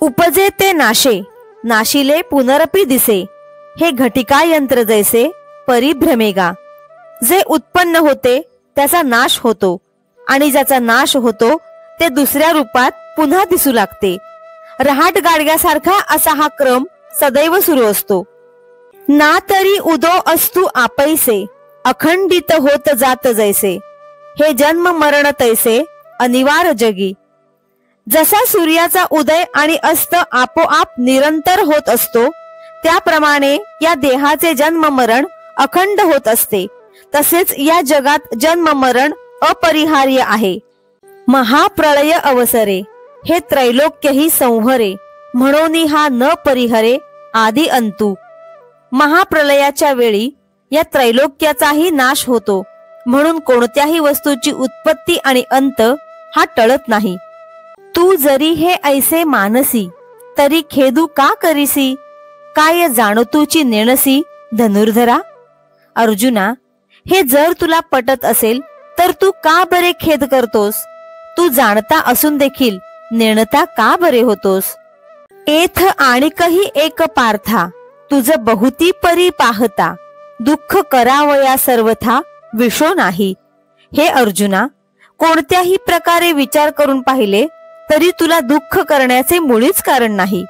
उपजे ते नाशे, नाशिले पुनरपि दिसे, हे घटिका यंत्र जैसे परिभ्रमेगा। जे उत्पन्न होते त्याचा नाश होतो आणि ज्याचा नाश होतो ते दुसऱ्या रूपात पुन्हा दिसू लागते। रहाट गाडग्यासारखा असा हा क्रम सदैव सुरू असतो। ना तरी उदो असतु आपैसे, अखंडित होत जात जैसे, हे जन्म मरण तैसे अनिवार्य जगी। जसा सूर्याचा उदय आणि अस्त आपोआप निरंतर होत असतो, त्याप्रमाणे या देहाचे जन्म मरण अखंड होत असते। तसेच या जगात जन्म मरण अपरिहार्य आहे। महाप्रलय अवसरे, हे त्रैलोक्यही संहरे, म्हणून हा न परिहरे आदि अंतू। महाप्रलयाच्या वेळी या त्रैलोक्याचाही नाश होतो, म्हणून कोणत्याही वस्तूची उत्पत्ती आणि अंत हा टळत नाही। तू जरी हे ऐसे मानसी, तरी खेदू का करीसी, काय जाणतूची नेणसी धनुर्धरा। अर्जुना, हे जर तुला पटत असेल तर तू का बरे खेद करतोस? तू जाणता असून देखील नेणता का बरे होतोस? एथ आणिकही एक पार्था, तुझ बहुती परी पाहता, दुःख करावया सर्वथा विषो नाही। हे अर्जुना, कोणत्याही प्रकारे विचार करून पाहिले तरी तुला दुःख करण्याचे मुळीच कारण नाही।